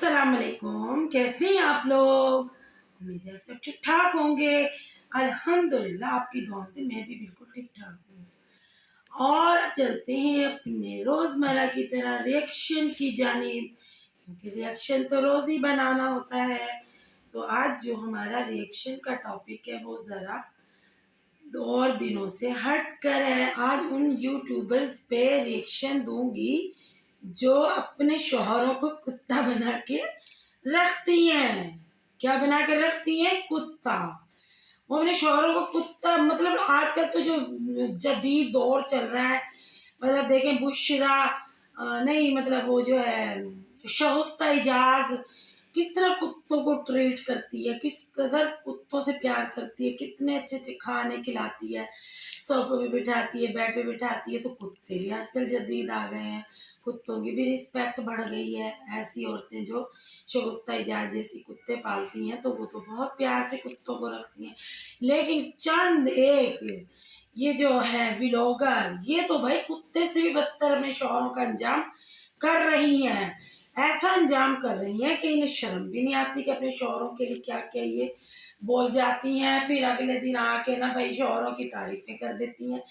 अस्सलाम वालेकुम। कैसे हैं आप लोग? उम्मीद है सब ठीक ठाक होंगे। अल्हम्दुलिल्लाह आपकी दुआ से मैं भी बिल्कुल ठीक ठाक हूँ। और चलते हैं अपने रोज़मर्रा की तरह रिएक्शन की जानिब, क्योंकि रिएक्शन तो रोज़ ही बनाना होता है। तो आज जो हमारा रिएक्शन का टॉपिक है वो ज़रा 2 और दिनों से हट कर है। आज उन यूट्यूबर्स पे रिएक्शन दूंगी जो अपने शौहरों को कुत्ता बना के रखती हैं। क्या बना के रखती हैं? कुत्ता। वो अपने शौहरों को कुत्ता, मतलब आजकल तो जो जदीद दौर चल रहा है, मतलब देखें बुशरा नहीं, मतलब वो जो है शगुफ्ता इजाज किस तरह कुत्तों को ट्रीट करती है, किस कदर कुत्तों से प्यार करती है, कितने अच्छे अच्छे खाने खिलाती है, सोफे पे बिठाती है, बेड पे बिठाती है। तो कुत्ते भी आजकल जदीद आ गए हैं, कुत्तों की भी रिस्पेक्ट बढ़ गई है। ऐसी औरतें जो शगुफ्ता इजाज जैसी कुत्ते पालती हैं तो वो तो बहुत प्यार से कुत्तों को रखती हैं। लेकिन चंद एक ये जो है व्लॉगर, ये तो भाई कुत्ते से भी बदतर अपने शौहरों का अंजाम कर रही हैं। ऐसा अंजाम कर रही हैं कि इन्हें शर्म भी नहीं आती कि अपने शौहरों के लिए क्या क्या ये बोल जाती हैं। फिर अगले दिन आके ना भाई शौहरों की तारीफें कर देती हैं।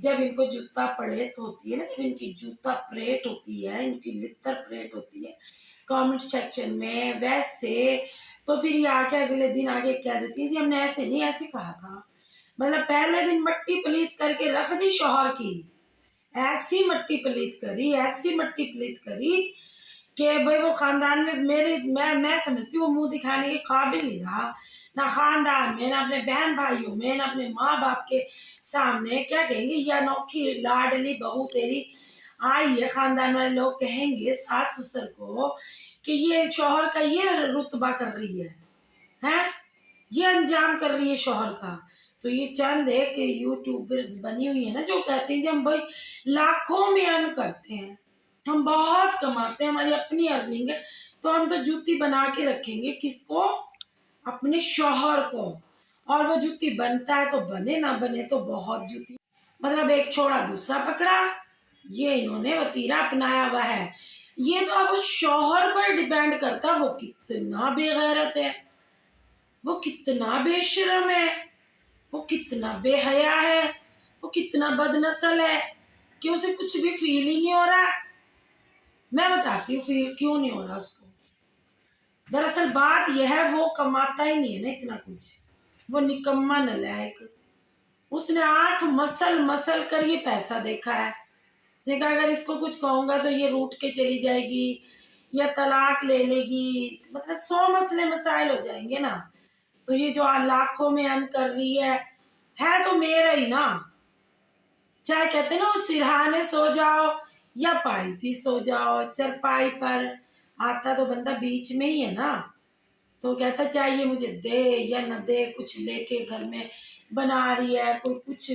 जब इनको जूता परेत होती है ना, जब इनकी जूता परेट होती है, इनकी लित्तर परेट होती है कमेंट सेक्शन में, वैसे तो फिर ये आके अगले दिन आके कह देती है जी हमने ऐसे नहीं ऐसे कहा था। मतलब पहले दिन मट्टी पलीत करके रख दी शौहर की, ऐसी मट्टी पलीत करी, ऐसी मट्टी पलीत करी कि भाई वो खानदान में मेरे मैं समझती हूँ मुंह दिखाने के काबिल नहीं रहा। ना खानदान में, ना अपने बहन भाइयों में, ना अपने माँ बाप के सामने क्या कहेंगे, ये अनोखी लाडली बहू तेरी आई है। खानदान वाले लोग कहेंगे सास ससुर को कि ये शौहर का ये रुतबा कर रही है, ये अंजाम कर रही है शौहर का। तो ये चंद एक यूट्यूबर्स बनी हुई है ना जो कहती हैं हम भाई लाखों में अर्न करते हैं, हम बहुत कमाते हैं, हमारी अपनी अर्निंग है, तो हम तो जूती बना के रखेंगे किसको? अपने शौहर को। और वो जूती बनता है तो बने, ना बने तो बहुत जूती, मतलब एक छोड़ा दूसरा पकड़ा, ये इन्होंने वतीरा अपनाया हुआ है। ये तो अब शौहर पर डिपेंड करता है वो कितना बेगैरत है, वो कितना बेशरम है, वो कितना बेहया है, वो कितना बदनस्ल है कि उसे कुछ भी फील ही नहीं हो रहा। मैं बताती हूँ फील क्यों नहीं हो रहा उसको। दरअसल बात यह है वो कमाता ही नहीं है ना इतना कुछ, वो निकम्मा नलायक। उसने आंख मसल मसल कर ये पैसा देखा है, देखा अगर इसको कुछ कहूंगा तो ये रूठ के चली जाएगी या तलाक ले लेगी, मतलब 100 मसले मसाइल हो जाएंगे ना। तो ये जो लाखों में अर्न कर रही है तो मेरा ही ना। चाहे कहते ना वो सिरहाने सो जाओ या पायती सो जाओ, चरपाई पर आता तो बंदा बीच में ही है ना। तो कहता चाहिए मुझे दे या न दे, कुछ लेके घर में बना रही है, कोई कुछ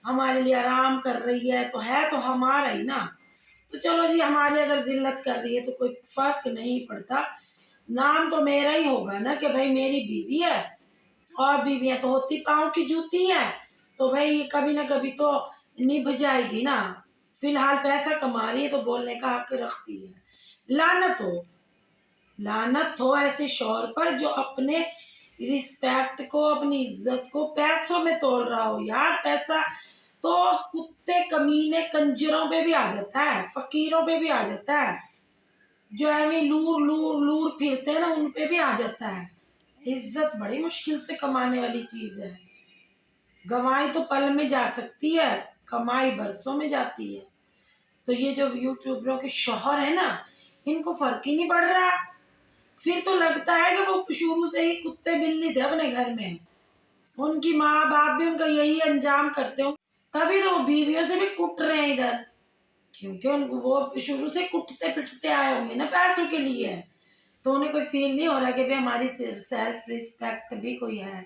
हमारे लिए आराम कर रही है तो हमारा ही ना। तो चलो जी हमारी अगर जिल्लत कर रही है तो कोई फर्क नहीं पड़ता, नाम तो मेरा ही होगा ना कि भाई मेरी बीवी है, और बीवियां तो होती पाँव की जूती है, तो भाई कभी ना कभी तो निभ जाएगी ना। फिलहाल पैसा कमा रही है तो बोलने का हक रखती है। लानत हो, लानत हो ऐसे शौहर पर जो अपने रिस्पेक्ट को, अपनी इज्जत को पैसों में तोल रहा हो। यार पैसा तो कुत्ते कमीने कंजरों पे भी आ जाता है, फकीरों पे भी आ जाता है, जो है लूर लूर लूर फिरते हैं ना उन पे भी आ जाता है। इज्जत बड़ी मुश्किल से कमाने वाली चीज है, गवाई तो पल में जा सकती है, कमाई बरसों में जाती है। तो ये जो यूट्यूबरों के शौहर है ना, इनको फर्क ही नहीं पड़ रहा। फिर तो लगता है कि वो शुरू से ही कुत्ते बिल्ली थे अपने घर में, उनकी माँ बाप भी उनका यही अंजाम करते हो, तभी तो वो बीवियों से भी कुट रहे हैं इधर, क्योंकि उनको वो शुरू से कुटते पिटते आए होंगे ना पैसों के लिए। तो उन्हें कोई फील नहीं हो रहा कि भाई हमारी सेल्फ रिस्पेक्ट भी कोई है,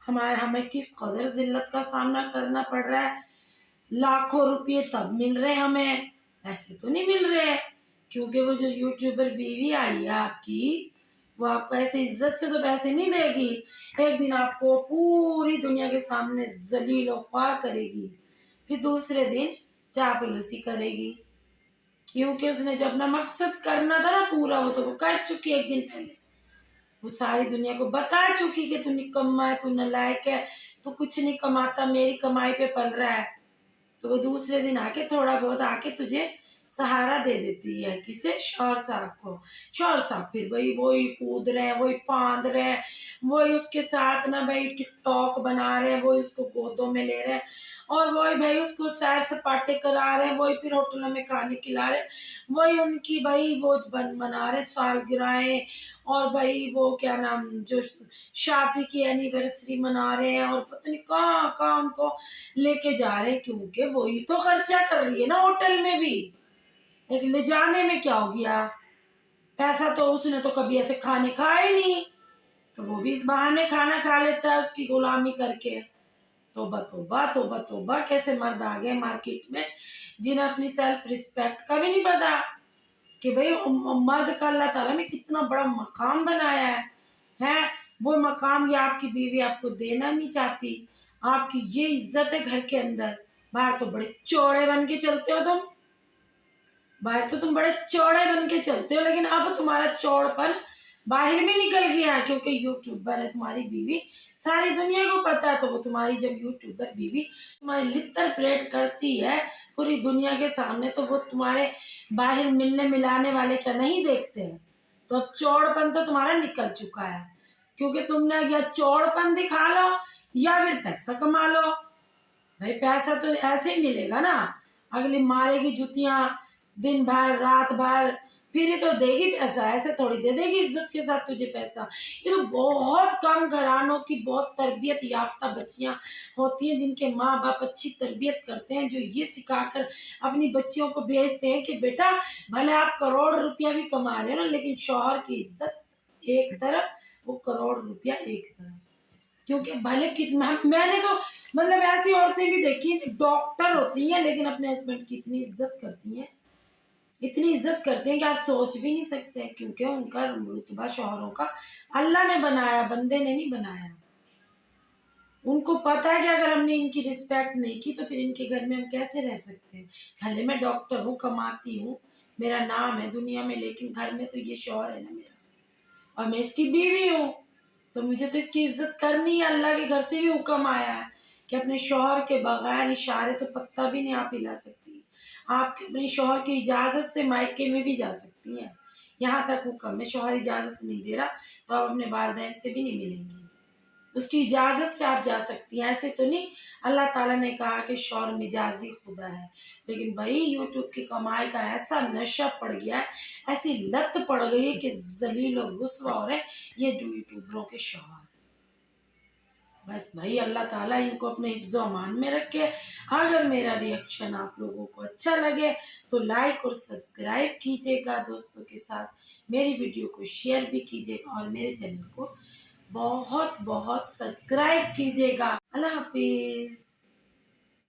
हमें किस कदर जिल्लत का सामना करना पड़ रहा है। लाखों रुपये तब मिल रहे हैं हमें, ऐसे तो नहीं मिल रहे, क्योंकि वो जो यूट्यूबर बीवी आई है आपकी, वो आपको ऐसे इज्जत से तो पैसे नहीं देगी। एक दिन आपको पूरी दुनिया के सामने जलील व ख्वार करेगी, फिर दूसरे दिन चापलूसी करेगी। क्योंकि उसने जो अपना मकसद करना था ना पूरा, वो तो वो कर चुकी है एक दिन पहले। वो सारी दुनिया को बता चुकी कि तू निकम्मा है, तू नालायक है, तू कुछ नहीं कमाता, मेरी कमाई पे पल रहा है। तो वो दूसरे दिन आके थोड़ा बहुत आके तुझे सहारा दे देती है, किसे? शौहर साहब को। शौहर साहब फिर वही वही कूद रहे हैं, वही फांद रहे हैं, वही उसके साथ ना भाई टिकटॉक बना रहे हैं, वही उसको गोदों में ले रहे हैं, और वही भाई उसको सैर सपाटे करा रहे हैं, वही फिर होटलों में खाने खिला रहे हैं, वही उनकी भाई वो बना रहे सालगिरहें, और भाई वो क्या नाम जो शादी की एनिवर्सरी मना रहे हैं, और पता नहीं कहाँ कहाँ उनको लेके जा रहे हैं, क्योंकि वही तो खर्चा कर रही है ना होटल में भी। एक ले जाने में क्या हो गया, पैसा तो उसने तो कभी ऐसे खाने खाए नहीं, तो वो भी इस बहाने खाना खा लेता है उसकी गुलामी करके। तौबा तौबा तौबा तौबा, कैसे मर्द आ गए मार्केट में जिन्हें अपनी सेल्फ रिस्पेक्ट का भी नहीं पता कि भाई मर्द का अल्लाह ताला ने कितना बड़ा मकाम बनाया है। वो मकाम ये आपकी बीवी आपको देना नहीं चाहती, आपकी ये इज्जत है घर के अंदर। बाहर तो बड़े चौड़े बन के चलते हो तुम, बाहर तो तुम बड़े चौड़े बन के चलते हो, लेकिन अब तुम्हारा चौड़पन बाहर भी निकल गया है, क्योंकि यूट्यूबर है तुम्हारी बीवी, सारी दुनिया को पता है। तो वो तुम्हारी जब यूट्यूबर बीवी तुम्हारी लित्तर प्लेट करती है पूरी दुनिया के सामने, तो वो तुम्हारे बाहर मिलने मिलाने वाले क्या नहीं देखते हैं? तो अब चौड़पन तो तुम्हारा निकल चुका है, क्योंकि तुमने या चौड़पन दिखा लो या फिर पैसा कमा लो। भाई पैसा तो ऐसे ही मिलेगा ना, अगली मारेगी जुतियां दिन भर रात भर, फिर ही तो देगी पैसा, ऐसे थोड़ी दे देगी इज्जत के साथ तुझे पैसा। ये तो बहुत कम घरानों की बहुत तरबियत याफ्ता बच्चियां होती हैं जिनके माँ बाप अच्छी तरबियत करते हैं, जो ये सिखाकर अपनी बच्चियों को भेजते हैं कि बेटा भले आप करोड़ रुपया भी कमा रहे हो ना, लेकिन शौहर की इज्जत एक तरफ, वो करोड़ रुपया एक तरफ। क्योंकि भले कितना मैंने तो मतलब ऐसी औरतें भी देखी हैं जो डॉक्टर होती हैं लेकिन अपने हस्बैंड की इतनी इज्जत करती हैं, इतनी इज्जत करते हैं कि आप सोच भी नहीं सकते, क्योंकि उनका रुतबा शौहरों का अल्लाह ने बनाया, बंदे ने नहीं बनाया। उनको पता है कि अगर हमने इनकी रिस्पेक्ट नहीं की तो फिर इनके घर में हम कैसे रह सकते हैं। भले मैं डॉक्टर हूँ, कमाती हूँ, मेरा नाम है दुनिया में, लेकिन घर में तो ये शौहर है ना मेरा, और मैं इसकी बीवी हूँ, तो मुझे तो इसकी इज्जत करनी है। अल्लाह के घर से भी हुक्म आया है कि अपने शौहर के बगैर इशारे तो पत्ता भी नहीं आप हिला सकती, आप अपने शौहर की इजाज़त से मायके में भी जा सकती हैं। यहाँ तक हुक्म है, शौहर इजाज़त नहीं दे रहा तो आप अपने वालिदैन से भी नहीं मिलेंगी, उसकी इजाज़त से आप जा सकती हैं। ऐसे तो नहीं, अल्लाह ताला ने कहा कि शौहर मिजाजी खुदा है, लेकिन भाई यूट्यूब की कमाई का ऐसा नशा पड़ गया है, ऐसी लत पड़ गई है कि जलील और रुस्वा हो रहे हैं ये यूट्यूबरों के शौहर। बस भाई अल्लाह ताला इनको अपने हिफ्ज़ो अमान में रखे। अगर मेरा रिएक्शन आप लोगों को अच्छा लगे तो लाइक और सब्सक्राइब कीजिएगा, दोस्तों के साथ मेरी वीडियो को शेयर भी कीजिएगा, और मेरे चैनल को बहुत बहुत सब्सक्राइब कीजिएगा। अल्लाह हाफिज़।